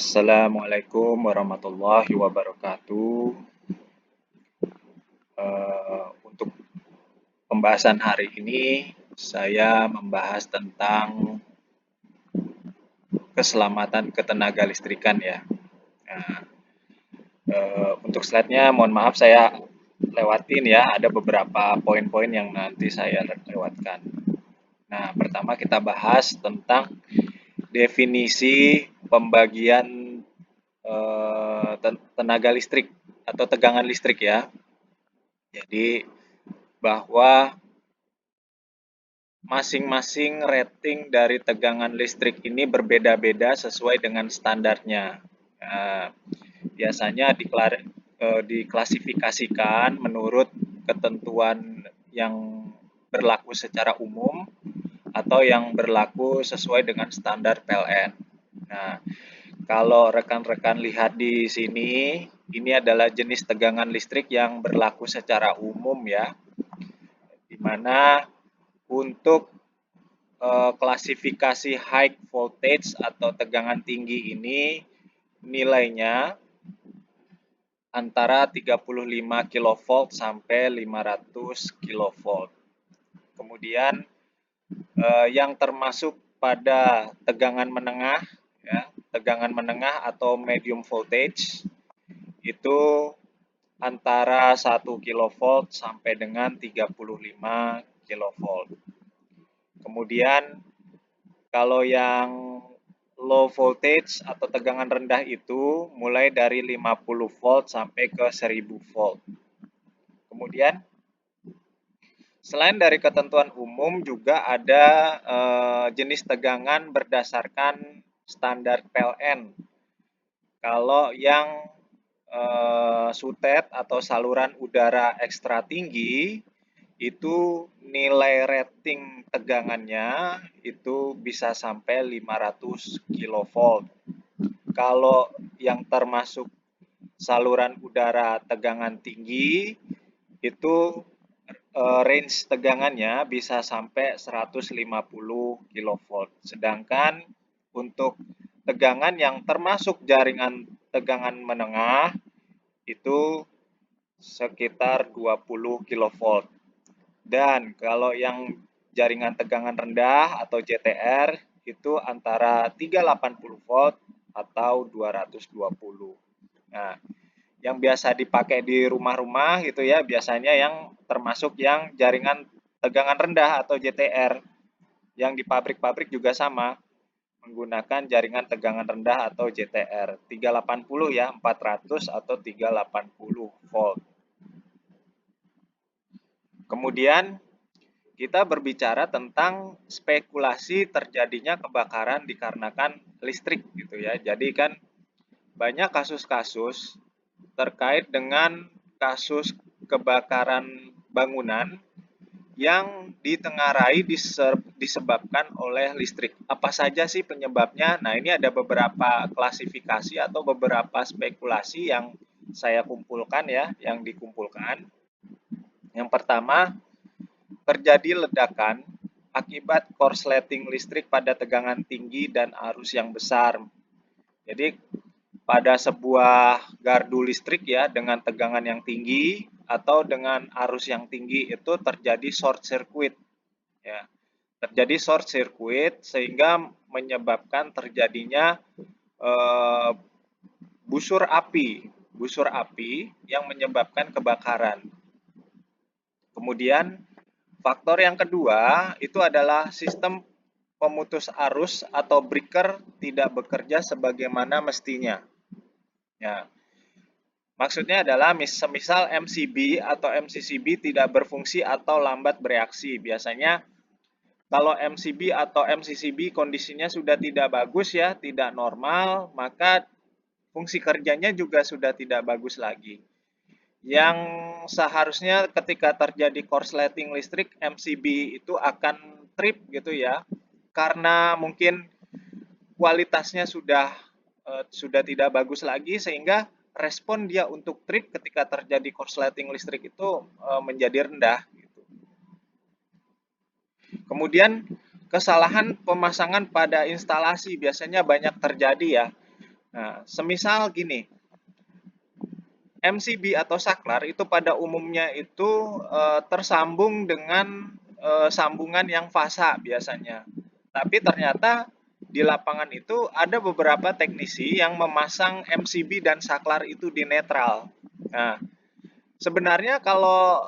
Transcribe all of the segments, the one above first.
Assalamualaikum warahmatullahi wabarakatuh. Untuk pembahasan hari ini, saya membahas tentang keselamatan ketenaga listrikan ya. Nah, untuk slide-nya, mohon maaf saya lewatin ya. Ada beberapa poin-poin yang nanti saya lewatkan. Nah, pertama kita bahas tentang definisi pembagian tenaga listrik atau tegangan listrik ya. Jadi bahwa masing-masing rating dari tegangan listrik ini berbeda-beda sesuai dengan standarnya. Nah, biasanya diklasifikasikan menurut ketentuan yang berlaku secara umum atau yang berlaku sesuai dengan standar PLN. Nah, kalau rekan-rekan lihat di sini, ini adalah jenis tegangan listrik yang berlaku secara umum ya, di mana untuk klasifikasi high voltage atau tegangan tinggi ini nilainya antara 35 kV sampai 500 kV. Kemudian yang termasuk pada tegangan menengah ya, tegangan menengah atau medium voltage itu antara 1 kV sampai dengan 35 kV. Kemudian kalau yang low voltage atau tegangan rendah itu mulai dari 50 volt sampai ke 1000 volt. Kemudian selain dari ketentuan umum juga ada jenis tegangan berdasarkan standar PLN. Kalau yang sutet atau saluran udara ekstra tinggi itu nilai rating tegangannya itu bisa sampai 500 kV. Kalau yang termasuk saluran udara tegangan tinggi itu range tegangannya bisa sampai 150 kV. Sedangkan untuk tegangan yang termasuk jaringan tegangan menengah itu sekitar 20 kV. Dan kalau yang jaringan tegangan rendah atau JTR itu antara 380 volt atau 220. Nah, yang biasa dipakai di rumah-rumah gitu ya, biasanya yang termasuk yang jaringan tegangan rendah atau JTR. Yang di pabrik-pabrik juga sama, menggunakan jaringan tegangan rendah atau JTR. 380 ya, 400 atau 380 volt. Kemudian kita berbicara tentang spekulasi terjadinya kebakaran dikarenakan listrik gitu ya. Jadi kan banyak kasus-kasus terkait dengan kasus kebakaran bangunan yang ditengarai disebabkan oleh listrik. Apa saja sih penyebabnya? Nah, ini ada beberapa klasifikasi atau beberapa spekulasi yang saya kumpulkan ya, yang dikumpulkan. Yang pertama, terjadi ledakan akibat korsleting listrik pada tegangan tinggi dan arus yang besar. Jadi pada sebuah gardu listrik ya dengan tegangan yang tinggi atau dengan arus yang tinggi itu terjadi short circuit ya. Terjadi short circuit sehingga menyebabkan terjadinya busur api yang menyebabkan kebakaran. Kemudian faktor yang kedua itu adalah sistem pemutus arus atau breaker tidak bekerja sebagaimana mestinya. Ya. Maksudnya adalah semisal MCB atau MCCB tidak berfungsi atau lambat bereaksi. Biasanya kalau MCB atau MCCB kondisinya sudah tidak bagus ya, tidak normal, maka fungsi kerjanya juga sudah tidak bagus lagi. Yang seharusnya ketika terjadi korsleting listrik MCB itu akan trip gitu ya, karena mungkin kualitasnya sudah tidak bagus lagi sehingga respon dia untuk trip ketika terjadi korsleting listrik itu menjadi rendah. Gitu. Kemudian kesalahan pemasangan pada instalasi biasanya banyak terjadi ya. Nah, semisal gini, MCB atau saklar itu pada umumnya itu tersambung dengan sambungan yang fasa biasanya. Tapi ternyata di lapangan itu ada beberapa teknisi yang memasang MCB dan saklar itu di netral. Nah, sebenarnya kalau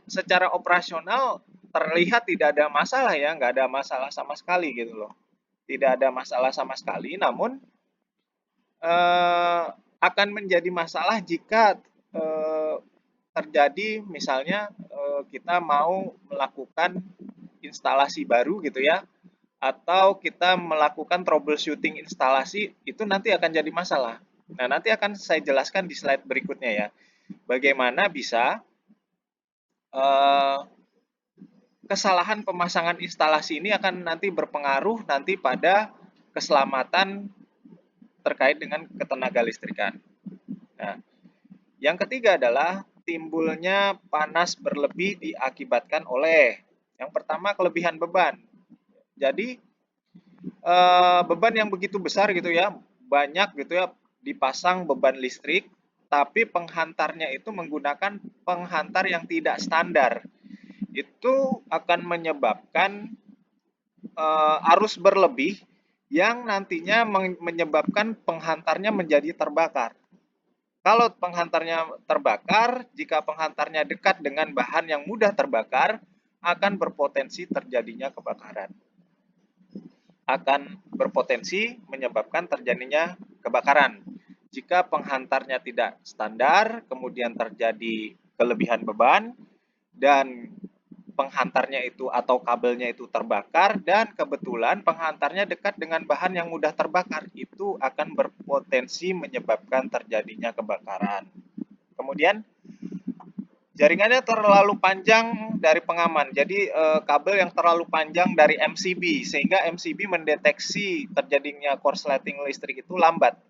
secara operasional terlihat tidak ada masalah ya, nggak ada masalah sama sekali gitu loh. Tidak ada masalah sama sekali, namun akan menjadi masalah jika terjadi misalnya kita mau melakukan instalasi baru gitu ya, atau kita melakukan troubleshooting instalasi, itu nanti akan jadi masalah. Nah, nanti akan saya jelaskan di slide berikutnya ya, bagaimana bisa kesalahan pemasangan instalasi ini akan nanti berpengaruh nanti pada keselamatan terkait dengan ketenaga listrikan. Nah, yang ketiga adalah timbulnya panas berlebih diakibatkan oleh yang pertama kelebihan beban. Jadi beban yang begitu besar gitu ya, banyak gitu ya dipasang beban listrik, tapi penghantarnya itu menggunakan penghantar yang tidak standar. Itu akan menyebabkan arus berlebih yang nantinya menyebabkan penghantarnya menjadi terbakar. Kalau penghantarnya terbakar, jika penghantarnya dekat dengan bahan yang mudah terbakar, akan berpotensi terjadinya kebakaran. Akan berpotensi menyebabkan terjadinya kebakaran. Jika penghantarnya tidak standar, kemudian terjadi kelebihan beban, dan penghantarnya itu atau kabelnya itu terbakar, dan kebetulan penghantarnya dekat dengan bahan yang mudah terbakar, itu akan berpotensi menyebabkan terjadinya kebakaran. Kemudian jaringannya terlalu panjang dari pengaman, jadi kabel yang terlalu panjang dari MCB, sehingga MCB mendeteksi terjadinya korsleting listrik itu lambat.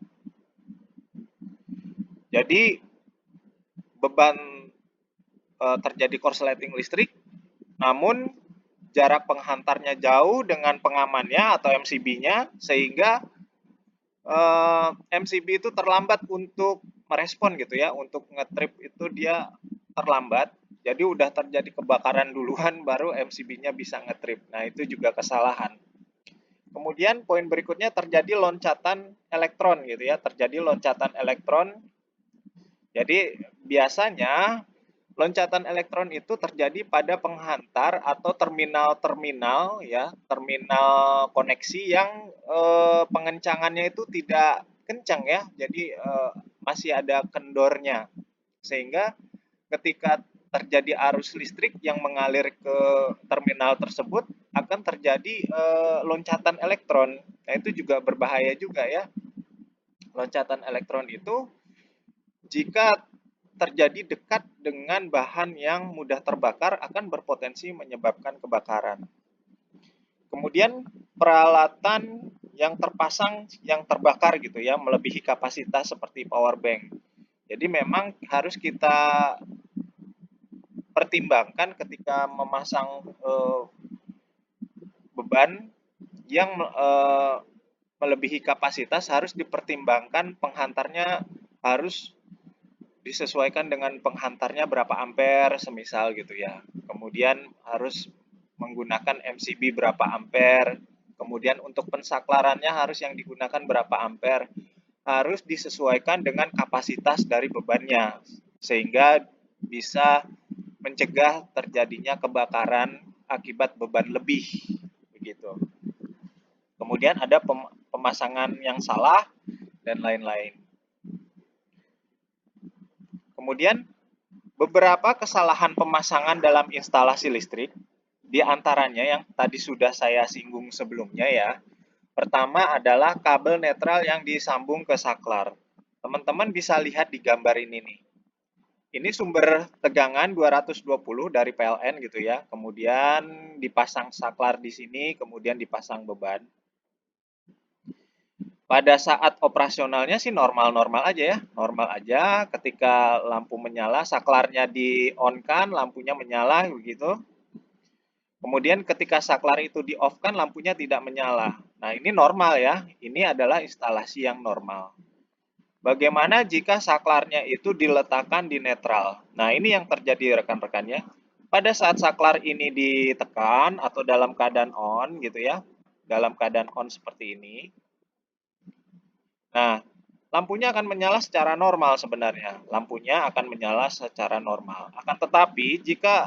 Jadi beban terjadi korsleting listrik, namun jarak penghantarnya jauh dengan pengamannya atau MCB-nya, sehingga MCB itu terlambat untuk merespon gitu ya, untuk ngetrip itu dia terlambat. Jadi udah terjadi kebakaran duluan baru MCB-nya bisa ngetrip. Nah, itu juga kesalahan. Kemudian poin berikutnya terjadi loncatan elektron gitu ya, terjadi loncatan elektron. Jadi biasanya loncatan elektron itu terjadi pada penghantar atau terminal-terminal ya, terminal koneksi yang pengencangannya itu tidak kencang ya, jadi masih ada kendornya, sehingga ketika terjadi arus listrik yang mengalir ke terminal tersebut akan terjadi loncatan elektron. Nah, itu juga berbahaya juga ya. Loncatan elektron itu jika terjadi dekat dengan bahan yang mudah terbakar akan berpotensi menyebabkan kebakaran. Kemudian peralatan yang terpasang yang terbakar gitu ya, melebihi kapasitas seperti power bank. Jadi memang harus kita pertimbangkan ketika memasang beban yang melebihi kapasitas, harus dipertimbangkan penghantarnya harus disesuaikan dengan penghantarnya berapa ampere semisal gitu ya. Kemudian harus menggunakan MCB berapa ampere. Kemudian untuk pensaklarannya harus yang digunakan berapa ampere. Harus disesuaikan dengan kapasitas dari bebannya sehingga bisa mencegah terjadinya kebakaran akibat beban lebih begitu. Kemudian ada pemasangan yang salah dan lain-lain. Kemudian beberapa kesalahan pemasangan dalam instalasi listrik, di antaranya yang tadi sudah saya singgung sebelumnya ya. Pertama adalah kabel netral yang disambung ke saklar. Teman-teman bisa lihat di gambar ini nih. Ini sumber tegangan 220 dari PLN gitu ya. Kemudian dipasang saklar di sini, kemudian dipasang beban. Pada saat operasionalnya sih normal-normal aja ya, normal aja. Ketika lampu menyala, saklarnya di-on-kan, lampunya menyala begitu. Kemudian ketika saklar itu di-off-kan, lampunya tidak menyala. Nah, ini normal ya. Ini adalah instalasi yang normal. Bagaimana jika saklarnya itu diletakkan di netral? Nah, ini yang terjadi rekan-rekannya. Pada saat saklar ini ditekan atau dalam keadaan on gitu ya, dalam keadaan on seperti ini. Nah, lampunya akan menyala secara normal sebenarnya. Lampunya akan menyala secara normal. Akan tetapi jika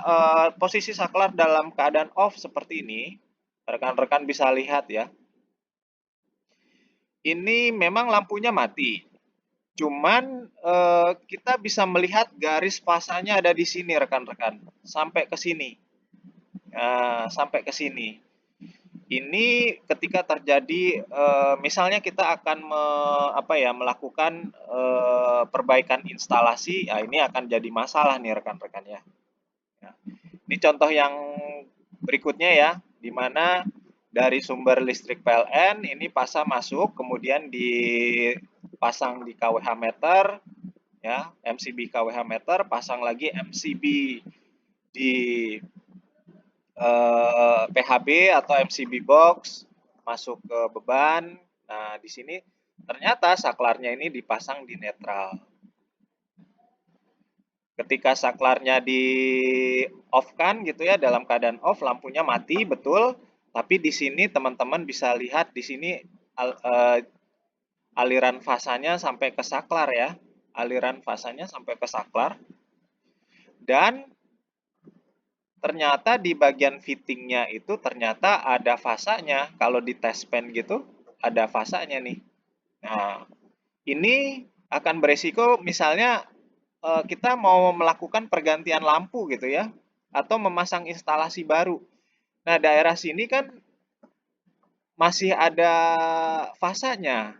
posisi saklar dalam keadaan off seperti ini, rekan-rekan bisa lihat ya. Ini memang lampunya mati. Cuman kita bisa melihat garis fasanya ada di sini rekan-rekan, sampai ke sini. Sampai ke sini. Ini ketika terjadi misalnya kita akan melakukan perbaikan instalasi, ya ini akan jadi masalah nih rekan-rekan ya. Ya. Ini contoh yang berikutnya ya, di mana dari sumber listrik PLN ini pasang masuk, kemudian dipasang di kWh meter, ya MCB kWh meter, pasang lagi MCB di PHB atau MCB box, masuk ke beban. Nah, di sini ternyata saklarnya ini dipasang di netral. Ketika saklarnya di off kan gitu ya, dalam keadaan off, lampunya mati betul, tapi di sini teman-teman bisa lihat di sini aliran fasanya sampai ke saklar ya. Aliran fasanya sampai ke saklar. Dan ternyata di bagian fittingnya itu ternyata ada fasanya. Kalau di test pen gitu, ada fasanya nih. Nah, ini akan beresiko misalnya kita mau melakukan pergantian lampu gitu ya, atau memasang instalasi baru. Nah, daerah sini kan masih ada fasanya.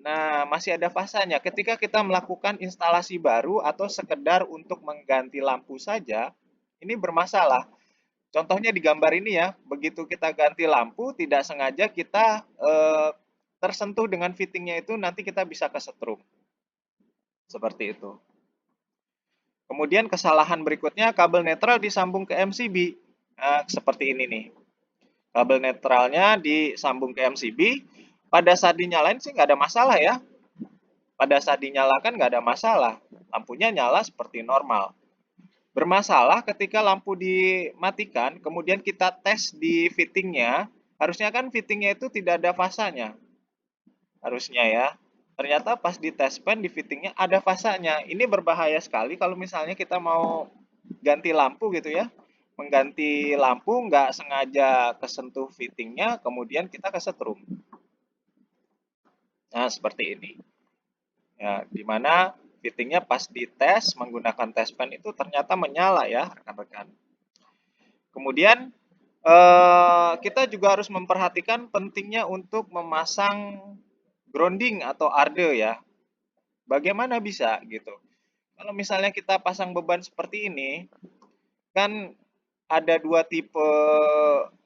Nah, masih ada fasanya. Ketika kita melakukan instalasi baru atau sekedar untuk mengganti lampu saja, ini bermasalah. Contohnya di gambar ini ya, begitu kita ganti lampu, tidak sengaja kita tersentuh dengan fittingnya itu, nanti kita bisa kesetrum. Seperti itu. Kemudian kesalahan berikutnya, kabel netral disambung ke MCB. Nah, seperti ini nih. Kabel netralnya disambung ke MCB. Pada saat dinyalain sih nggak ada masalah ya. Pada saat dinyalakan nggak ada masalah. Lampunya nyala seperti normal. Bermasalah ketika lampu dimatikan, kemudian kita tes di fittingnya, harusnya kan fittingnya itu tidak ada fasanya. Harusnya ya. Ternyata pas di test pen di fittingnya ada fasanya. Ini berbahaya sekali kalau misalnya kita mau ganti lampu gitu ya. Mengganti lampu nggak sengaja kesentuh fittingnya, kemudian kita kesetrum. Nah, seperti ini. Ya, di mana fittingnya pas dites menggunakan test pen itu ternyata menyala ya, rekan-rekan. Kemudian kita juga harus memperhatikan pentingnya untuk memasang grounding atau arde ya. Bagaimana bisa gitu? Kalau misalnya kita pasang beban seperti ini, kan ada dua tipe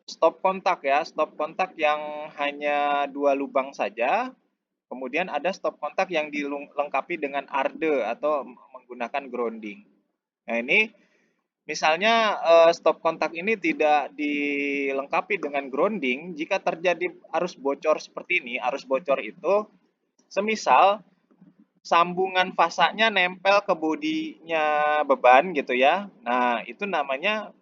stop kontak ya. Stop kontak yang hanya dua lubang saja. Kemudian ada stop kontak yang dilengkapi dengan arde atau menggunakan grounding. Nah ini misalnya stop kontak ini tidak dilengkapi dengan grounding, jika terjadi arus bocor seperti ini, arus bocor itu semisal sambungan fasanya nempel ke bodinya beban gitu ya. Nah, itu namanya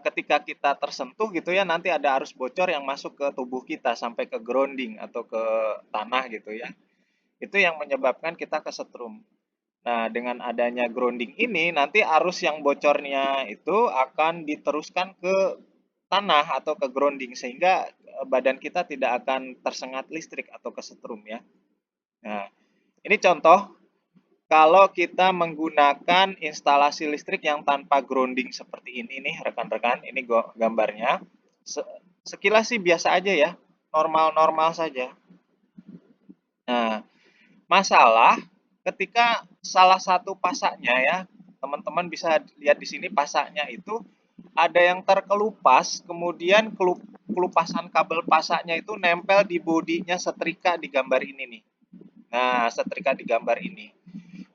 ketika kita tersentuh gitu ya, nanti ada arus bocor yang masuk ke tubuh kita sampai ke grounding atau ke tanah gitu ya. Itu yang menyebabkan kita kesetrum. Nah, dengan adanya grounding ini, nanti arus yang bocornya itu akan diteruskan ke tanah atau ke grounding, sehingga badan kita tidak akan tersengat listrik atau kesetrum ya. Nah, ini contoh kalau kita menggunakan instalasi listrik yang tanpa grounding seperti ini nih rekan-rekan, ini gambarnya. Sekilas sih biasa aja ya, normal-normal saja. Nah, masalah ketika salah satu pasaknya ya, teman-teman bisa lihat di sini pasaknya itu ada yang terkelupas, kemudian kelupasan kabel pasaknya itu nempel di bodinya setrika di gambar ini nih. Nah, setrika di gambar ini.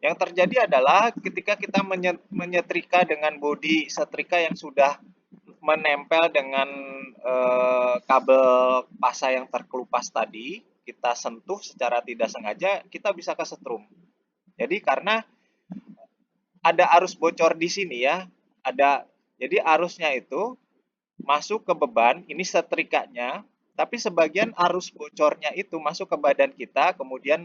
Yang terjadi adalah ketika kita menyetrika dengan bodi setrika yang sudah menempel dengan kabel pasa yang terkelupas tadi, kita sentuh secara tidak sengaja, kita bisa kesetrum. Jadi karena ada arus bocor di sini ya, jadi arusnya itu masuk ke beban, ini setrikanya, tapi sebagian arus bocornya itu masuk ke badan kita, kemudian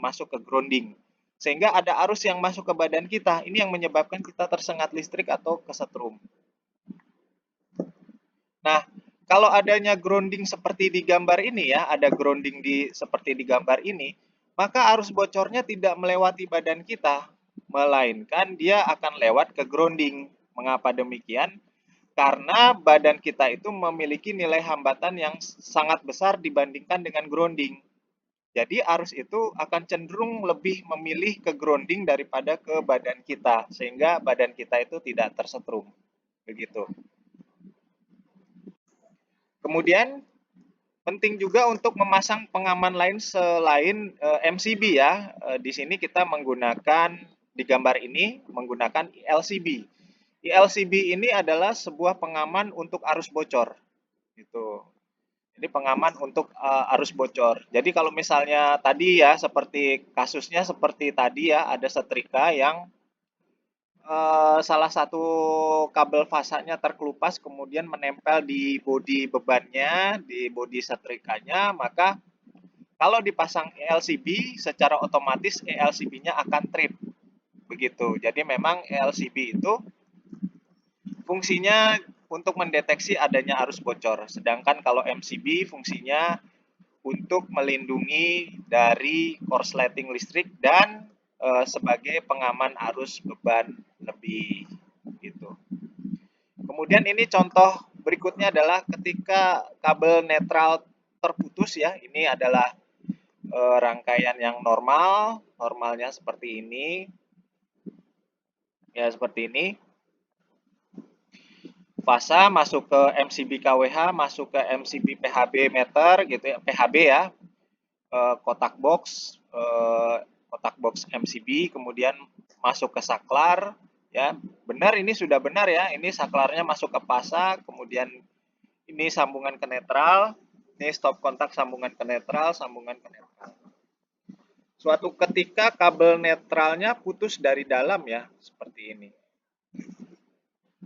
masuk ke grounding. Sehingga ada arus yang masuk ke badan kita, ini yang menyebabkan kita tersengat listrik atau kesetrum. Nah, kalau adanya grounding seperti di gambar ini ya, ada grounding seperti di gambar ini, maka arus bocornya tidak melewati badan kita, melainkan dia akan lewat ke grounding. Mengapa demikian? Karena badan kita itu memiliki nilai hambatan yang sangat besar dibandingkan dengan grounding. Jadi arus itu akan cenderung lebih memilih ke grounding daripada ke badan kita, sehingga badan kita itu tidak tersetrum. Begitu. Kemudian penting juga untuk memasang pengaman lain selain MCB ya. Di sini kita menggunakan di gambar ini menggunakan LCB. LCB ini adalah sebuah pengaman untuk arus bocor. Gitu. Jadi pengaman untuk arus bocor. Jadi kalau misalnya tadi ya seperti kasusnya seperti tadi ya ada setrika yang salah satu kabel fasanya terkelupas kemudian menempel di bodi bebannya, di bodi setrikanya, maka kalau dipasang ELCB secara otomatis ELCB-nya akan trip. Begitu. Jadi memang ELCB itu fungsinya untuk mendeteksi adanya arus bocor. Sedangkan kalau MCB fungsinya untuk melindungi dari korsleting listrik dan sebagai pengaman arus beban lebih gitu. Kemudian ini contoh berikutnya adalah ketika kabel netral terputus ya. Ini adalah rangkaian yang normal, normalnya seperti ini. Ya seperti ini. Fasa masuk ke MCB KWH, masuk ke MCB PHB meter gitu ya, PHB ya. Kotak box, MCB, kemudian masuk ke saklar, ya benar ini sudah benar ya, ini saklarnya masuk ke fasa, kemudian ini sambungan ke netral, ini stop kontak sambungan ke netral, sambungan ke netral. Suatu ketika kabel netralnya putus dari dalam ya, seperti ini.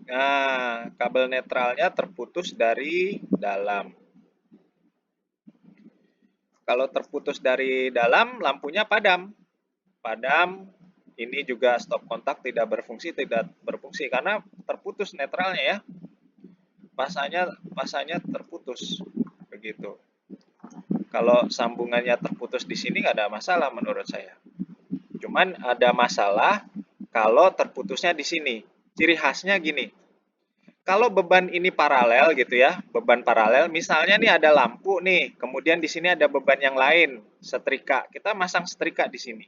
Nah, kabel netralnya terputus dari dalam. Kalau terputus dari dalam, lampunya padam. Padam, ini juga stop kontak tidak berfungsi karena terputus netralnya ya. Pasanya terputus. Begitu. Kalau sambungannya terputus di sini nggak ada masalah menurut saya. Cuman ada masalah kalau terputusnya di sini. Ciri khasnya gini. Kalau beban ini paralel gitu ya, beban paralel, misalnya nih ada lampu nih, kemudian di sini ada beban yang lain, setrika. Kita masang setrika di sini.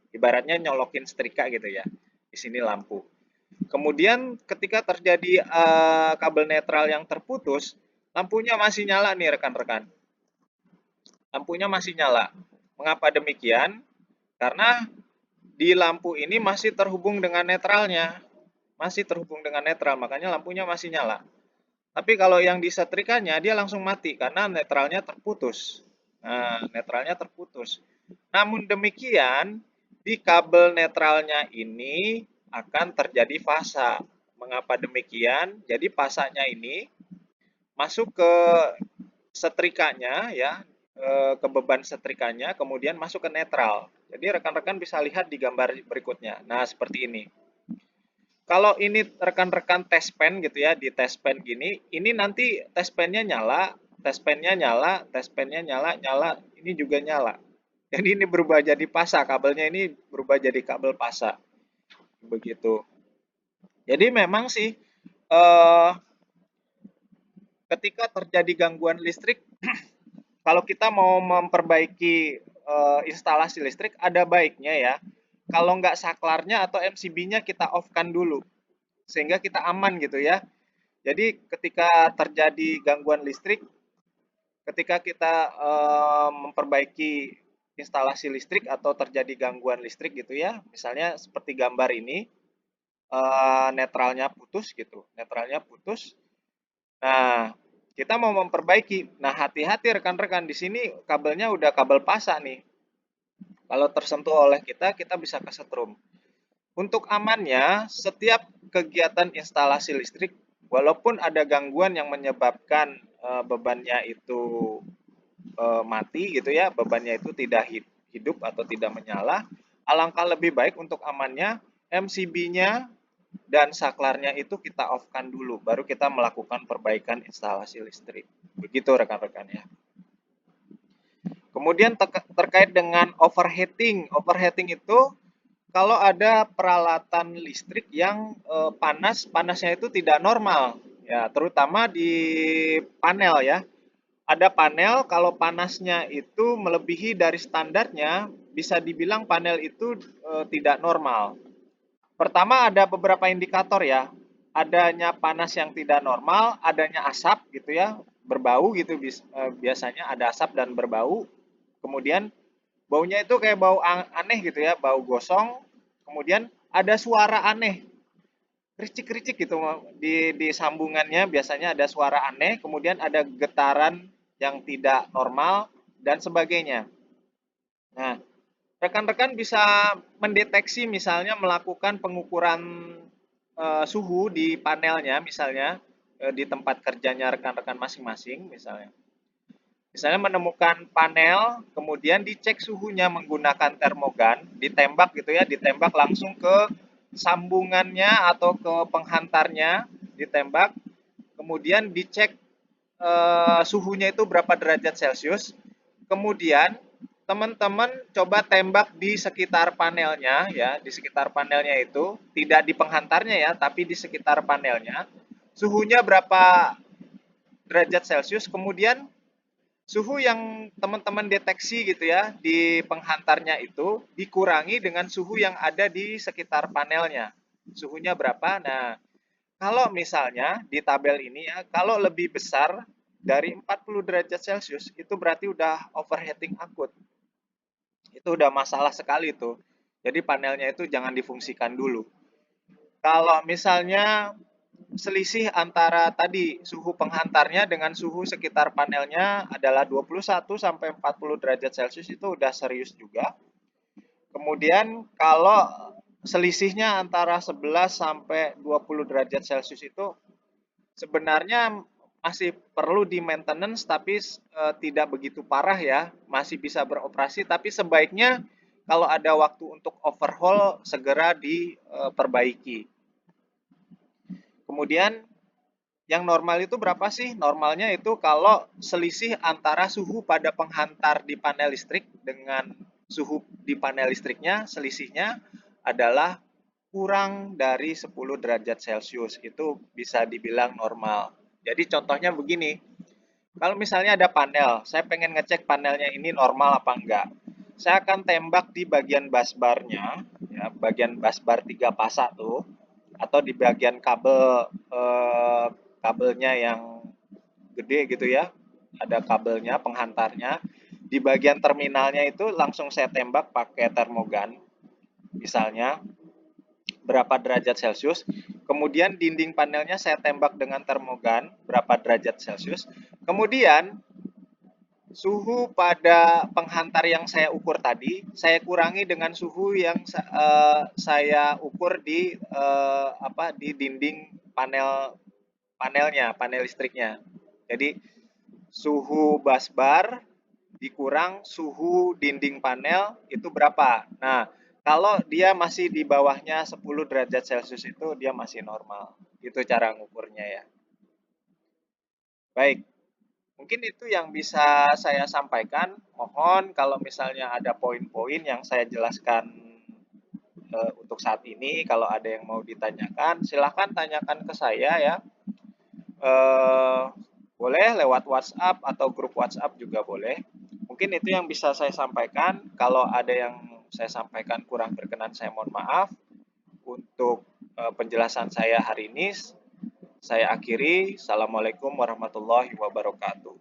Ibaratnya nyolokin setrika gitu ya. Di sini lampu. Kemudian ketika terjadi kabel netral yang terputus, lampunya masih nyala nih rekan-rekan. Lampunya masih nyala. Mengapa demikian? Karena di lampu ini masih terhubung dengan netralnya. Masih terhubung dengan netral, makanya lampunya masih nyala. Tapi kalau yang disetrikanya dia langsung mati karena netralnya terputus. Nah, netralnya terputus. Namun demikian, di kabel netralnya ini akan terjadi fasa. Mengapa demikian? Jadi fasanya ini masuk ke setrikanya ya, ke beban setrikanya, kemudian masuk ke netral. Jadi rekan-rekan bisa lihat di gambar berikutnya. Nah, seperti ini. Kalau ini rekan-rekan test pen gitu ya, di test pen gini, ini nanti test pennya nyala, test pennya nyala, test pennya nyala, nyala, ini juga nyala. Jadi ini berubah jadi pasa, kabelnya ini berubah jadi kabel pasa. Begitu. Jadi memang sih ketika terjadi gangguan listrik, kalau kita mau memperbaiki instalasi listrik, ada baiknya ya. Kalau nggak saklarnya atau MCB-nya kita off-kan dulu, sehingga kita aman gitu ya. Jadi ketika terjadi gangguan listrik, ketika kita memperbaiki instalasi listrik atau terjadi gangguan listrik gitu ya, misalnya seperti gambar ini, netralnya putus gitu, netralnya putus. Nah, kita mau memperbaiki. Nah, hati-hati rekan-rekan, di sini kabelnya udah kabel pasak nih. Kalau tersentuh oleh kita, kita bisa kesetrum. Untuk amannya, setiap kegiatan instalasi listrik, walaupun ada gangguan yang menyebabkan bebannya itu mati gitu ya, bebannya itu tidak hidup atau tidak menyala, alangkah lebih baik untuk amannya MCB-nya dan saklarnya itu kita off-kan dulu, baru kita melakukan perbaikan instalasi listrik. Begitu rekan-rekan ya. Kemudian terkait dengan overheating. Overheating itu kalau ada peralatan listrik yang panasnya itu tidak normal, ya terutama di panel ya. Ada panel kalau panasnya itu melebihi dari standarnya, bisa dibilang panel itu tidak normal. Pertama ada beberapa indikator ya, adanya panas yang tidak normal, adanya asap gitu ya, berbau gitu biasanya ada asap dan berbau. Kemudian baunya itu kayak bau aneh gitu ya, bau gosong. Kemudian ada suara aneh, kericik-kericik gitu di sambungannya biasanya ada suara aneh, kemudian ada getaran yang tidak normal dan sebagainya. Nah, rekan-rekan bisa mendeteksi misalnya melakukan pengukuran suhu di panelnya misalnya di tempat kerjanya rekan-rekan masing-masing misalnya. Misalnya menemukan panel, kemudian dicek suhunya menggunakan termogan, ditembak gitu ya, ditembak langsung ke sambungannya atau ke penghantarnya, ditembak, kemudian dicek suhunya itu berapa derajat Celcius, kemudian teman-teman coba tembak di sekitar panelnya ya, di sekitar panelnya itu, tidak di penghantarnya ya, tapi di sekitar panelnya, suhunya berapa derajat Celcius, kemudian suhu yang teman-teman deteksi gitu ya di penghantarnya itu dikurangi dengan suhu yang ada di sekitar panelnya. Suhunya berapa? Nah, kalau misalnya di tabel ini ya, kalau lebih besar dari 40 derajat Celcius itu berarti udah overheating akut. Itu udah masalah sekali tuh. Jadi panelnya itu jangan difungsikan dulu. Kalau misalnya selisih antara tadi suhu penghantarnya dengan suhu sekitar panelnya adalah 21 sampai 40 derajat Celcius itu udah serius juga. Kemudian kalau selisihnya antara 11 sampai 20 derajat Celcius itu sebenarnya masih perlu di maintenance tapi tidak begitu parah ya, masih bisa beroperasi tapi sebaiknya kalau ada waktu untuk overhaul segera diperbaiki. Kemudian yang normal itu berapa sih? Normalnya itu kalau selisih antara suhu pada penghantar di panel listrik dengan suhu di panel listriknya, selisihnya adalah kurang dari 10 derajat Celcius. Itu bisa dibilang normal. Jadi contohnya begini, kalau misalnya ada panel, saya pengen ngecek panelnya ini normal apa enggak. Saya akan tembak di bagian busbarnya, ya, bagian busbar 3 pasak tuh, atau di bagian kabelnya yang gede gitu ya, ada kabelnya, penghantarnya. Di bagian terminalnya itu langsung saya tembak pakai termogan, misalnya berapa derajat Celcius. Kemudian dinding panelnya saya tembak dengan termogan berapa derajat Celcius. Kemudian suhu pada penghantar yang saya ukur tadi, saya kurangi dengan suhu yang saya ukur di dinding panel listriknya. Jadi suhu busbar dikurang suhu dinding panel itu berapa? Nah, kalau dia masih di bawahnya 10 derajat Celcius itu dia masih normal. Itu cara ngukurnya ya. Baik, mungkin itu yang bisa saya sampaikan. Mohon kalau misalnya ada poin-poin yang saya jelaskan untuk saat ini, kalau ada yang mau ditanyakan, silahkan tanyakan ke saya ya. Eh, Boleh lewat WhatsApp atau grup WhatsApp juga boleh. Mungkin itu yang bisa saya sampaikan. Kalau ada yang saya sampaikan kurang berkenan, saya mohon maaf. Untuk penjelasan saya hari ini, saya akhiri. Assalamualaikum warahmatullahi wabarakatuh.